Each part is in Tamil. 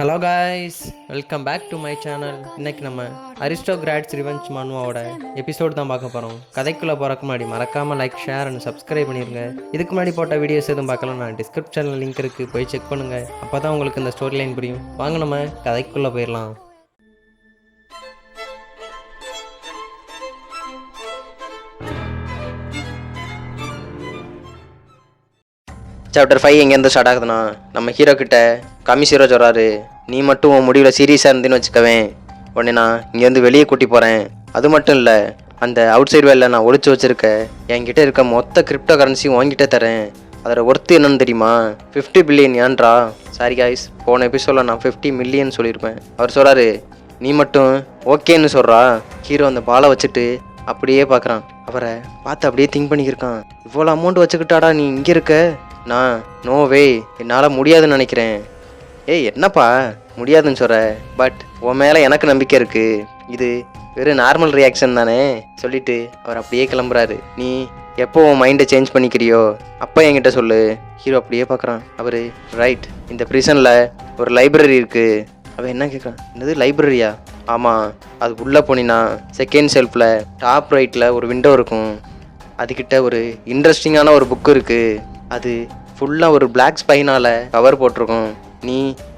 Hello guys, welcome back to my channel. இன்றைக்கி நம்ம அரிஸ்டோகிராட்ஸ் ரிவெஞ்ச் மனுவாவோட எபிசோடு தான் பார்க்க போகிறோம். கதைக்குள்ளே போகிறக்கு முன்னாடி மறக்காமல் லைக், ஷேர் அண்ட் சப்ஸ்கிரைப் பண்ணிடுங்க. இதுக்கு முன்னாடி போட்ட வீடியோஸ் எதுவும் பார்க்கலாம், நான் டிஸ்கிரிப்ஷனில் லிங்க் இருக்குது, போய் செக் பண்ணுங்கள். அப்போ தான் உங்களுக்கு இந்த ஸ்டோரி லைன் புரியும். வாங்க நம்ம கதைக்குள்ளே போயிடலாம். சாப்டர் 5 எங்கேருந்து ஸ்டார்ட் ஆகுதுன்னா, நம்ம ஹீரோ கிட்ட கமிஷீரோ சொல்கிறாரு, நீ மட்டும் உன் முடிவில் சீரியஸாக இருந்துன்னு வச்சுக்கவேன், உடனே நான் இங்கேருந்து வெளியே கூட்டி போகிறேன். அது மட்டும் இல்லை, அந்த அவுட் சைட் வேலில் நான் ஒழிச்சு வச்சுருக்க என்கிட்ட இருக்க மொத்த கிரிப்டோ கரன்சியும் வாங்கிட்டே தரேன். அதோட ஒர்த்து என்னன்னு தெரியுமா? 50 பில்லியன். ஏன்ட்ரா? சாரி காய்ஸ், போன எபிசோடில் நான் 50 மில்லியன் சொல்லியிருப்பேன். அவர் சொல்கிறாரு, நீ மட்டும் ஓகேன்னு சொல்கிறா. ஹீரோ அந்த பாலை வச்சுட்டு அப்படியே பார்க்குறான். அவரை பார்த்து அப்படியே திங்க் பண்ணிக்கிருக்கான். இவ்வளோ அமௌண்ட் வச்சுக்கிட்டாடா நீ இங்கே இருக்க? நான் நோவே, என்னால் முடியாதுன்னு நினைக்கிறேன். ஏய் என்னப்பா முடியாதுன்னு சொல்கிற? பட் உன் மேலே எனக்கு நம்பிக்கை இருக்குது, இது வெறும் நார்மல் ரியாக்ஷன் தானே சொல்லிட்டு அவர் அப்படியே கிளம்புறாரு. நீ எப்போ உன் மைண்டை சேஞ்ச் பண்ணிக்கிறியோ அப்போ என்கிட்ட சொல்லு. ஹீரோ அப்படியே பார்க்குறான். அவர் ரைட், இந்த ப்ரிசனில் ஒரு லைப்ரரி இருக்குது. அவன் என்ன கேட்குறான்? என்னது லைப்ரரியா? ஆமாம், அது உள்ளே போனீங்கன்னா செகண்ட் ஷெல்ஃபில் டாப் ரைட்டில் ஒரு விண்டோ இருக்கும். அதுக்கிட்ட ஒரு இன்ட்ரெஸ்டிங்கான ஒரு புக்கு இருக்குது. அது ஃபுல்லாக ஒரு பிளாக் ஸ்பைனால் கவர் போட்டிருக்கும். நீ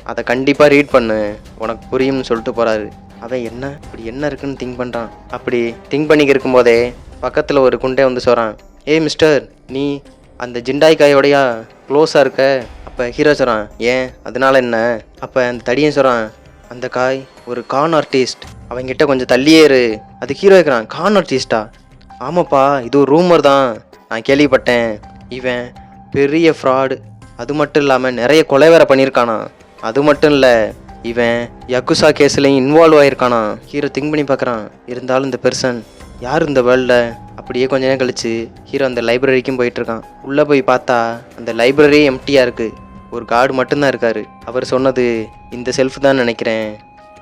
அதை கண்டிப்பாக ரீட் பண்ணு, உனக்கு புரியும்னு சொல்லிட்டு போகிறாரு. அவன் என்ன இப்படி என்ன இருக்குன்னு திங்க் பண்ணுறான். அப்படி திங்க் பண்ணிக்க இருக்கும்போதே பக்கத்தில் ஒரு குண்டே வந்து சொல்கிறான். ஏய் மிஸ்டர், நீ அந்த ஜிண்டாய் காயோடையா க்ளோஸாக இருக்க? அப்போ ஹீரோ சொல்கிறான், ஏன் அதனால என்ன? அப்போ அந்த தடியன் சொல்கிறான், அந்த காய் ஒரு கான் ஆர்டிஸ்ட், அவங்கிட்ட கொஞ்சம் தள்ளியே இரு. அது ஹீரோ இருக்கிறான், கான் ஆர்டிஸ்டா? ஆமாப்பா, இது ஒரு ரூமர் தான், நான் கேள்விப்பட்டேன். இவன் பெரிய ஃப்ராடு, அது மட்டும் இல்லாமல் நிறைய கொலை வேற பண்ணியிருக்கானா. அது மட்டும் இல்லை, இவன் யக்குசா கேஸ்லையும் இன்வால்வ் ஆகிருக்கானா. ஹீரோ திங்க் பண்ணி பார்க்குறான். இருந்தாலும் இந்த பெர்சன் யார் இந்த வேர்ல்டில்? அப்படியே கொஞ்ச நேரம் கழிச்சு ஹீரோ அந்த லைப்ரரிக்கும் போயிட்டுருக்கான். உள்ளே போய் பார்த்தா அந்த லைப்ரரி எம்டியாக இருக்குது, ஒரு கார்டு மட்டும்தான் இருக்கார். அவர் சொன்னது இந்த செல்ஃப் தான் நினைக்கிறேன்,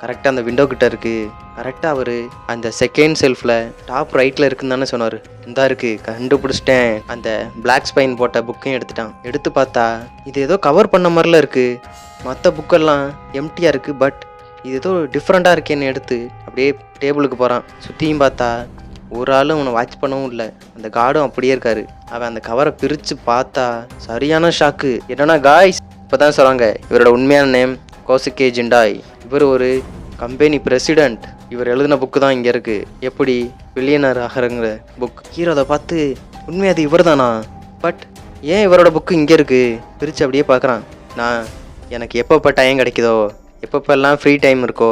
கரெக்டாக அந்த விண்டோ கிட்ட இருக்குது. கரெக்டாக அவர் அந்த செகண்ட் செல்ஃபில் டாப் ரைட்டில் இருக்குன்னு தானே சொன்னார். இந்தா இருக்குது, கண்டுபிடிச்சிட்டேன். அந்த பிளாக் ஸ்பைன் போட்ட புக்கையும் எடுத்துட்டான். எடுத்து பார்த்தா இது ஏதோ கவர் பண்ண மாதிரிலாம் இருக்குது, மற்ற புக்கெல்லாம் எம்டியாக இருக்குது. பட் இது ஏதோ டிஃப்ரெண்ட்டாக இருக்கேன்னு எடுத்து அப்படியே டேபிளுக்கு போகிறான். சுற்றியும் பார்த்தா ஒரு ஆளும் அவனை வாட்ச் பண்ணவும் இல்லை, அந்த கார்டும் அப்படியே இருக்காரு. அவன் அந்த கவரை பிரித்து பார்த்தா சரியான ஷாக்கு. என்னன்னா காய்ஸ், இப்போ தான் சொல்கிறாங்க இவரோட உண்மையான நேம் கோசுகே ஜிண்டாய். இவர் ஒரு கம்பெனி பிரசிடெண்ட். இவர் எழுதின புக்கு தான் இங்கே இருக்குது, எப்படி பில்லியனர் ஆகிறங்கிற புக். ஹீரோ அதை பார்த்து உண்மை அது இவர் தானா? பட் ஏன் இவரோட புக்கு இங்கே இருக்குது? பிரித்து அப்படியே பார்க்குறான். எனக்கு எப்பப்போ டைம் கிடைக்குதோ, எப்பப்பெல்லாம் ஃப்ரீ டைம் இருக்கோ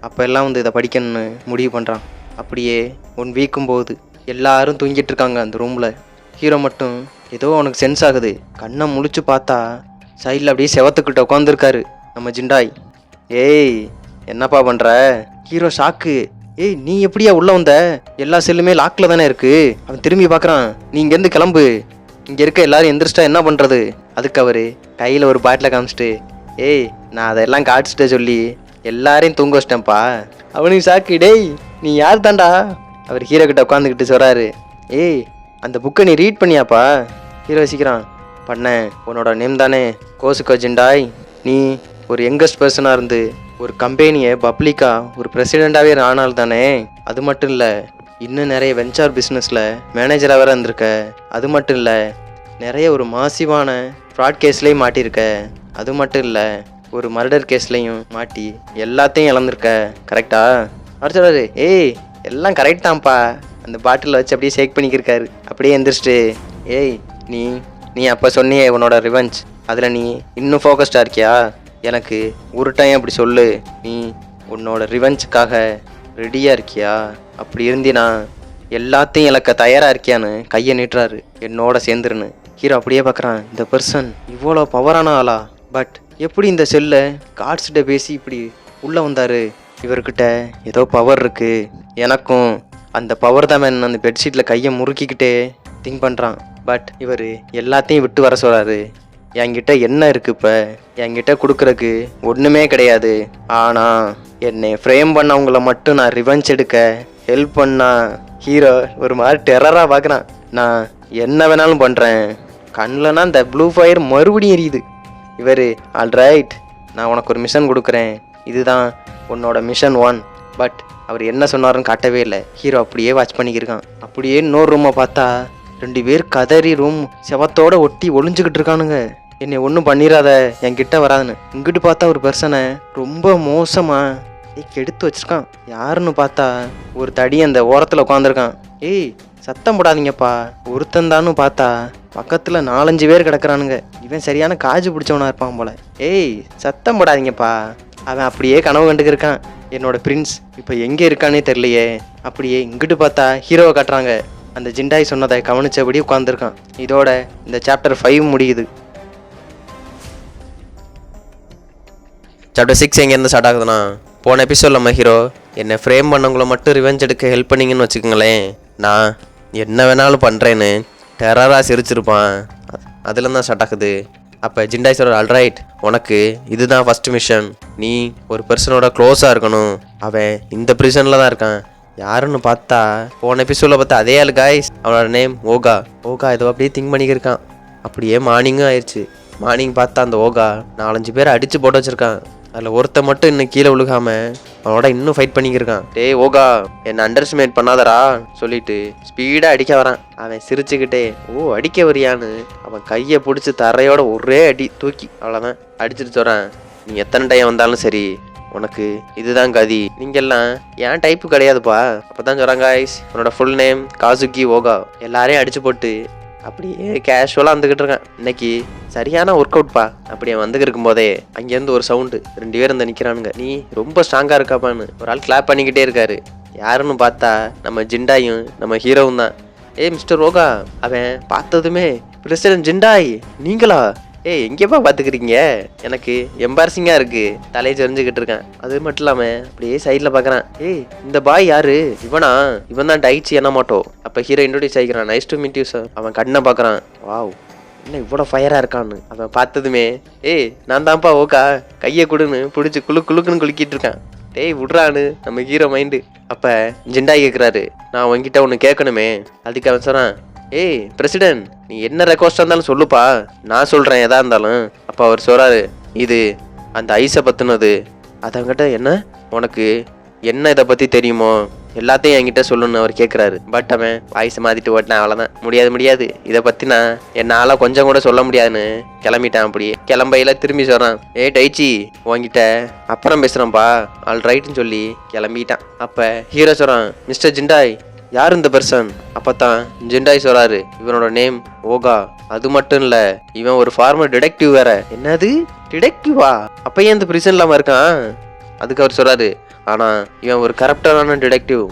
அப்போ எல்லாம் வந்து இதை படிக்கணும்னு முடிவு பண்ணுறான். அப்படியே 1 வீக்கும் போகுது. எல்லாரும் தூங்கிட்டு இருக்காங்க அந்த ரூமில். ஹீரோ மட்டும் ஏதோ அவனுக்கு சென்ஸ் ஆகுது. கண்ணை முழிச்சு பார்த்தா சைடில் அப்படியே செவத்துக்கிட்ட உட்காந்துருக்காரு நம்ம ஜிண்டாய். ஏய் என்னப்பா பண்ணுற? Hero shock. ஏய் நீ எப்படியா உள்ளே வந்த? எல்லா செல்லுமே லாக்கில் தானே இருக்குது. அவன் திரும்பி பார்க்குறான். நீ இங்கேருந்து கிளம்பு, இங்கே இருக்க எல்லாரும் எந்திரிச்சிட்டா என்ன பண்ணுறது? அதுக்கு அவர் கையில் ஒரு பாட்டில் காமிச்சிட்டு, ஏய் நான் அதெல்லாம் காய்ச்சிட்ட சொல்லி எல்லாரையும் தூங்க வச்சிட்டேன்ப்பா. அவனுக்கு ஷாக்கு. டேய் நீ யார் தாண்டா? அவர் ஹீரோ கிட்ட உட்காந்துக்கிட்டு சொல்கிறாரு, ஏய் அந்த புக்கை நீ ரீட் பண்ணியாப்பா? ஹீரோ வசிக்கிறான். பண்ணேன். உன்னோட நேம் தானே கோசுகே ஜிண்டாய்? நீ ஒரு யங்கஸ்ட் பர்சனாக இருந்து ஒரு கம்பெனியை பப்ளிக்காக ஒரு பிரசிடெண்ட்டாகவே ஆனால் தானே? அது மட்டும் இல்லை, இன்னும் நிறைய வெஞ்சர் பிஸ்னஸில் மேனேஜராக வேறு இருந்திருக்க. அது மட்டும் இல்லை, நிறைய ஒரு மாசிவான ஃப்ராட் கேஸ்லேயும் மாட்டியிருக்க. அது மட்டும் இல்லை, ஒரு மர்டர் கேஸ்லையும் மாட்டி எல்லாத்தையும் இழந்திருக்க. கரெக்டா? அவர் சொல்கிறாரு, ஏய் எல்லாம் கரெக்ட் தான்ப்பா. அந்த பாட்டிலில் வச்சு அப்படியே ஷேக் பண்ணிக்கிருக்காரு. அப்படியே எந்திரிச்சிட்டு, ஏய் நீ அப்போ சொன்னியே உன்னோட ரிவெஞ்ச், அதில் நீ இன்னும் ஃபோக்கஸ்டாக இருக்கியா? எனக்கு ஒரு டைம் அப்படி சொல்லு, நீ உன்னோட ரிவெஞ்சுக்காக ரெடியாக இருக்கியா? அப்படி இருந்தினா எல்லாத்தையும் இழக்க தயாராக இருக்கியான்னு கையை நீட்டுறாரு. என்னோட சேர்ந்துருன்னு. ஹீரோ அப்படியே பார்க்குறான். இந்த பர்சன் இவ்வளோ பவரான ஆளா? பட் எப்படி இந்த செல்லை கார்ட்ஸ்கிட்ட பேசி இப்படி உள்ளே வந்தார்? இவர்கிட்ட ஏதோ பவர் இருக்குது, எனக்கும் அந்த பவர் தான் வேணும். அந்த பெட்ஷீட்டில் கையை முறுக்கிக்கிட்டே திங்க் பண்ணுறான். பட் இவர் எல்லாத்தையும் விட்டு வர சொல்கிறாரு. என்கிட்ட என்ன இருக்குது? இப்போ என்கிட்ட கொடுக்குறக்கு ஒன்றுமே கிடையாது. ஆனால் என்னை ஃப்ரேம் பண்ணவங்கள மட்டும் நான் ரிவெஞ்ச் எடுக்க ஹெல்ப் பண்ணா. ஹீரோ ஒரு மாதிரி டெரராக பார்க்குறான். நான் என்ன வேணாலும் பண்ணுறேன். கண்ணில்னா இந்த ப்ளூ ஃபயர் மறுபடியும் எரியுது. இவர் ஆல்ரைட், நான் உனக்கு ஒரு மிஷன் கொடுக்குறேன், இதுதான் உன்னோட மிஷன் 1. பட் அவர் என்ன சொன்னாருன்னு காட்டவே இல்லை. ஹீரோ அப்படியே வாட்ச் பண்ணிக்கிருக்கான். அப்படியே இன்னொரு ரூமை பார்த்தா 2 பேர் கதறி ரூம் செவத்தோட ஒட்டி ஒளிஞ்சுக்கிட்டு இருக்கானுங்க. என்னை ஒன்றும் பண்ணிடாத, என்கிட்ட வராதுன்னு. இங்கிட்டு பார்த்தா ஒரு பர்சனை ரொம்ப மோசமாக கெடுத்து வச்சிருக்கான். யாருன்னு பார்த்தா ஒரு தடி அந்த ஓரத்தில் உட்காந்துருக்கான். ஏய் சத்தம் போடாதீங்கப்பா, ஒருத்தந்தான்னு பார்த்தா பக்கத்தில் 4-5 பேர் கிடக்குறானுங்க. இவன் சரியான காஜு பிடிச்சவனா இருப்பான் போல. ஏய் சத்தம் போடாதீங்கப்பா. அவன் அப்படியே கனவு கண்டுக்கிருக்கான், என்னோட பிரின்ஸ் இப்போ எங்கே இருக்கானே தெரியலையே. அப்படியே இங்கிட்டு பார்த்தா ஹீரோவை காட்டுறாங்க. அந்த ஜிண்டாய் சொன்னதை கவனிச்சபடி உட்காந்துருக்கான். இதோட இந்த சாப்டர் 5 முடியுது. சாப்டர் 6 எங்கேருந்து ஸ்டார்ட் ஆகுதுன்னா, போன எபிசோட் நம்ம ஹீரோ என்னை ஃப்ரேம் பண்ணவங்கள மட்டும் ரிவெஞ்ச் எடுக்க ஹெல்ப் பண்ணிங்கன்னு வச்சுக்கோங்களேன், நான் என்ன வேணாலும் பண்ணுறேன்னு டெரராக சிரிச்சிருப்பான். அதில் தான் ஸ்டார்ட் ஆகுது. அப்போ ஜிண்டாய் சொல்கிற, ஆல்ரைட், உனக்கு இதுதான் ஃபஸ்ட்டு மிஷன். நீ ஒரு பர்சனோட க்ளோஸாக இருக்கணும். அவன் இந்த ப்ரிசனில் தான் இருக்கான். யாருன்னு பார்த்தா போன எபிசோடில் பார்த்தா அதே ஆள் காய்ஸ். அவனோட நேம் ஓகா. ஏதோ அப்படியே திங்க் பண்ணிக்கிருக்கான். அப்படியே மார்னிங்கும் ஆயிடுச்சு. மார்னிங் பார்த்தா அந்த ஓகா 4-5 பேரை அடித்து போட்டு வச்சுருக்கான். அதில் ஒருத்த மட்டும் இன்னும் கீழே விழுகாமல் அவனோட இன்னும் ஃபைட் பண்ணிக்கிருக்கான். டேய் ஓகா, என்னை அண்டர்ஸ்டிமேட் பண்ணாதரா சொல்லிட்டு ஸ்பீடாக அடிக்க வரான். அவன் சிரிச்சுக்கிட்டே, ஓ அடிக்க வரியான்னு அவன் கையை பிடிச்சி தரையோட ஒரே அடி தூக்கி அவ்வளோதான் அடிச்சுட்டு சொல்கிறான், நீ எத்தனை டைம் வந்தாலும் சரி உனக்கு இதுதான் கதி. நீங்கெல்லாம் ஏன் டைப்பு கிடையாதுப்பா. அப்போ தான் சொல்கிறாங்க, ஐஸ் உன்னோட ஃபுல் நேம் காசுகி ஓகா. எல்லாரையும் அடிச்சு போட்டு அப்படியே கேஷுவலாக வந்துக்கிட்டு இருக்கான். இன்னைக்கு சரியான ஒர்க் அவுட்ப்பா. அப்படியே வந்துக்கிட்டு இருக்கும்போதே அங்கேருந்து ஒரு சவுண்டு. 2 பேர் வந்து நிற்கிறானுங்க. நீ ரொம்ப ஸ்ட்ராங்காக இருக்காப்பான்னு ஒரு ஆள் கிளாப் பண்ணிக்கிட்டே இருக்காரு. யாருன்னு பார்த்தா நம்ம ஜிண்டாயும் நம்ம ஹீரோவும் தான். ஏய் மிஸ்டர் ஓகா. அவன் பார்த்ததுமே, பிரசிடென்ட் ஜிண்டாய் நீங்களா? ஏய் எங்கேப்பா பார்த்துக்கிறீங்க, எனக்கு எம்பாரசிங்காக இருக்குது. தலையை செறிஞ்சுக்கிட்டு இருக்கான். அது மட்டும் இல்லாமல் அப்படியே சைடில் பார்க்குறான். ஏய் இந்த பாய் யாரு? இவன் தான் டைச்சி என்ன மாட்டோ. அப்போ ஹீரோ இன்ட்ரோடியூஸ் ஆகிக்கிறான். Nice to meet you sir. அவன் கண்ணை பார்க்குறான். வாவ் என்ன இவ்வளோ ஃபயராக இருக்கான்னு. அவன் பார்த்ததுமே, ஏய் நான் தான்ப்பா ஓகா, கையை கொடுன்னு பிடிச்சி குளுக்குன்னு குலுக்கிட்டு இருக்கான். டேய் விட்றான்னு நம்ம ஹீரோ மைண்டு. அப்போ ஜிண்டாய் கேட்குறாரு, நான் உங்ககிட்ட ஒன்று கேட்கணுமே. அதுக்கு அவன் சொல்கிறான், ஏய் பிரசிடென்ட் நீ என்ன ரெக்வஸ்டாக இருந்தாலும் சொல்லுப்பா, நான் சொல்கிறேன் எதா இருந்தாலும். அப்போ அவர் சொல்கிறாரு, இது அந்த ஐஸை பற்றினது. அதங்கிட்ட என்ன உனக்கு என்ன இதை பற்றி தெரியுமோ எல்லாத்தையும் என்கிட்ட சொல்லணும்னு அவர் கேட்குறாரு. பட் அவன் வாய்ஸை மாற்றிட்டு ஓட்டினான். அவ்வளோதான், முடியாது இதை பற்றி நான் என்னால் கொஞ்சம் கூட சொல்ல முடியாதுன்னு கிளம்பிட்டான். அப்படியே கிளம்பையில திரும்பி சொல்கிறான், ஏ டைச்சி உங்ககிட்ட அப்புறம் பேசுகிறேன்ப்பா, ஆல் ரைட்டுன்னு சொல்லி கிளம்பிட்டான். அப்போ ஹீரோ சொல்கிறான், மிஸ்டர் ஜிண்டாய் யார் இந்த பர்சன்? அப்போ தான் ஜிண்டாய் சொல்கிறாரு, இவனோட நேம் ஓகா. அது மட்டும் இல்லை, இவன் ஒரு ஃபார்மர் டிடெக்டிவ் வேற. என்னது டிடெக்டிவா? அப்போ ஏன் இந்த பிரிசன் இல்லாமல் இருக்கான்? அதுக்கு அவர் சொல்கிறாரு, ஆனால் இவன் ஒரு கரப்டரான டிடெக்டிவ்.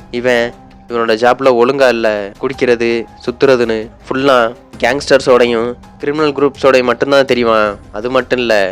இவனோட ஜாப்பில் ஒழுங்கா இல்லை, குடிக்கிறது சுற்றுறதுன்னு ஃபுல்லாக கேங்ஸ்டர்ஸோடையும் கிரிமினல் குரூப்ஸோடையும் மட்டும்தான் தெரியுமா. அது மட்டும் இல்லை,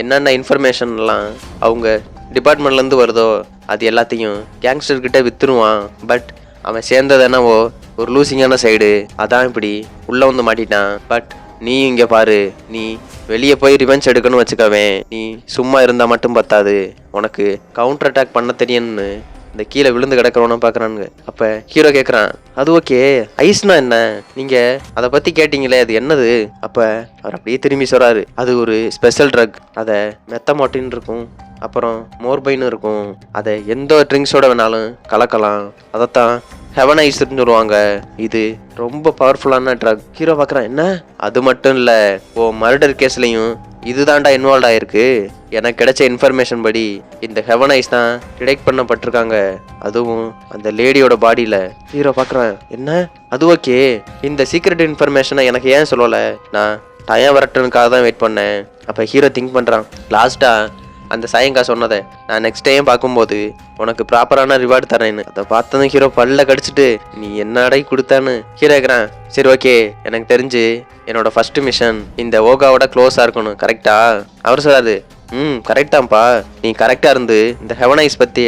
என்னென்ன இன்ஃபர்மேஷன்லாம் அவங்க டிபார்ட்மெண்ட்லேருந்து வருதோ அது எல்லாத்தையும் கேங்ஸ்டர்கிட்ட விற்றுருவான். பட் அவன் சேர்ந்தது என்னவோ ஒரு லூசிங்கான சைடு. அதான் இப்படி உள்ளே வந்து மாட்டிட்டான். பட் நீ இங்கே பாரு, நீ வெளியே போய் ரிவெஞ்ச் எடுக்கணும்னு வச்சுக்கவேன். நீ சும்மா இருந்தால் மட்டும் பத்தாது, உனக்கு கவுண்டர் அட்டாக் பண்ண தெரியும்னு இந்த கீழே விழுந்து கிடக்கிறவன பார்க்குறானுங்க. அப்போ ஹீரோ கேட்குறான், அது ஓகே, ஐஸ்னா என்ன? நீங்கள் அதை பற்றி கேட்டிங்களே, அது என்னது? அப்போ அவர் அப்படியே திரும்பி சொல்கிறாரு, அது ஒரு ஸ்பெஷல் ட்ரக். அதை மெத்தமாட்டின்னு இருக்கும், அப்புறம் மோர்பைன்னு இருக்கும். அதை எந்த ட்ரிங்க்ஸோட வேணாலும் கலக்கலாம். அதைத்தான் ஹெவன் ஐஸ்ன்னு சொல்லுவாங்க. இது ரொம்ப பவர்ஃபுல்லான ட்ரக். ஹீரோ பார்க்குறான், என்ன? அது மட்டும் இல்லை, மர்டர் கேஸ்லையும் இதுதான்டா இன்வால்வ் ஆயிருக்கு. எனக்கு கிடைச்ச இன்ஃபர்மேஷன் படி இந்த ஹெவன் ஐஸ் தான் டிடெக்ட் பண்ணப்பட்டிருக்காங்க, அதுவும் அந்த லேடியோட பாடியில். ஹீரோ பார்க்குறான், என்ன? அது ஓகே, இந்த சீக்ரெட் இன்ஃபர்மேஷனை எனக்கு ஏன் சொல்லலை? நான் டைம் வரட்டுனுக்காக தான் வெயிட் பண்ணேன். அப்போ ஹீரோ திங்க் பண்ணுறான், லாஸ்ட்டாக அந்த சாயங்கா சொன்னதை நான் நெக்ஸ்ட் டைம் பார்க்கும்போது உனக்கு ப்ராப்பரான ரிவார்டு தரேன்னு. அதை பார்த்ததும் ஹீரோ பல்ல கடிச்சிட்டு, நீ என்ன அடை கொடுத்தான்னு ஹீரோ இருக்கிறான். சரி ஓகே, எனக்கு தெரிஞ்சு என்னோட ஃபர்ஸ்ட் மிஷன் இந்த ஓகாவோட க்ளோஸாக இருக்கணும், கரெக்டா? அவர் சொல்றாரு, கரெக்டாம்ப்பா, நீ கரெக்டாக இருந்து இந்த ஹெவன் ஐஸ் பற்றி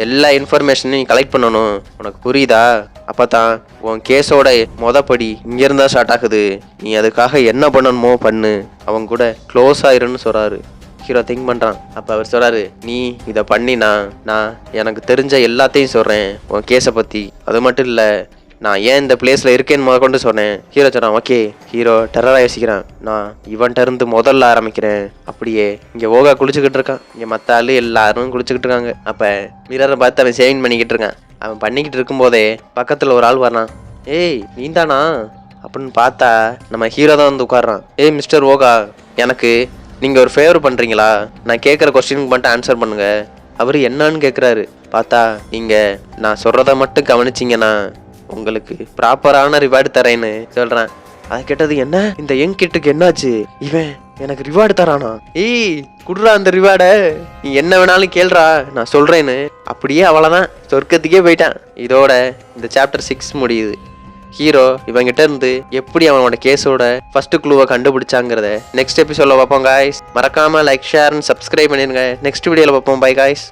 எல்லா இன்ஃபர்மேஷனையும் நீ கலெக்ட் பண்ணணும், உனக்கு புரியுதா? அப்போ தான் உன் கேஸோட மொதப்படி இங்கேருந்தா ஸ்டார்ட் ஆகுது. நீ அதுக்காக என்ன பண்ணணுமோ பண்ணு, அவங்க கூட க்ளோஸ் ஆயிருன்னு சொல்கிறாரு. ஹீரோ திங்க் பண்ணுறான். அப்போ அவர் சொல்கிறாரு, நீ இதை பண்ணினா நான் எனக்கு தெரிஞ்ச எல்லாத்தையும் சொல்கிறேன் உன் கேஸை பற்றி. அது மட்டும் இல்லை, நான் ஏன் இந்த பிளேஸில் இருக்கேன்னு கொண்டு சொன்னேன். ஹீரோ சொன்னான் ஓகே. ஹீரோ டெரராக யோசிக்கிறான். நான் இவன்ட்ட இருந்து முதல்ல ஆரம்பிக்கிறேன். அப்படியே இங்கே ஓகா குளிச்சுக்கிட்டு இருக்கான். இங்கே மற்ற ஆளு எல்லாரும் குளிச்சுக்கிட்டு இருக்காங்க. அப்போ மிரரை பார்த்து அவன் சேவிங் பண்ணிக்கிட்டு இருக்கான். அவன் பண்ணிக்கிட்டு இருக்கும்போதே பக்கத்தில் ஒரு ஆள் வரான். ஏய் நீந்தானா அப்படின்னு பார்த்தா நம்ம ஹீரோ தான் வந்து உட்காடுறான். ஏய் மிஸ்டர் ஓகா, எனக்கு நீங்கள் ஒரு ஃபேவர் பண்ணுறீங்களா? நான் கேட்குற கொஸ்டினுக்கு மட்டும் ஆன்சர் பண்ணுங்க. அவர் என்னன்னு கேட்குறாரு. பார்த்தா நீங்கள் நான் சொல்கிறத மட்டும் கவனிச்சிங்கன்னா உங்களுக்கு ப்ராப்பரான ரிவார்டு தரேன்னு சொல்கிறேன். அதை கேட்டது என்ன இந்த யங் கிட்டுக்கு என்னாச்சு? இவன் எனக்கு ரிவார்டு தரானா? ஏய் குடுறா அந்த ரிவார்டை, நீ என்ன வேணாலும் கேள்றா நான் சொல்கிறேன்னு. அப்படியே அவ்வளோதான், சொர்க்கத்துக்கே போயிட்டான். இதோட இந்த சாப்டர் 6 முடியுது. ஹீரோ இவங்கிட்ட இருந்து எப்படி அவனோட கேஸோட ஃபர்ஸ்ட் க்ளூவை கண்டுபிடிச்சாங்கிறத நெக்ஸ்ட் எபிசோட்ல பார்ப்போம் காய்ஸ். மறக்காம லைக் ஷேர் அண்ட் சப்ஸ்கிரைப் பண்ணிருங்க. நெக்ஸ்ட் வீடியோல பார்ப்போம். By guys.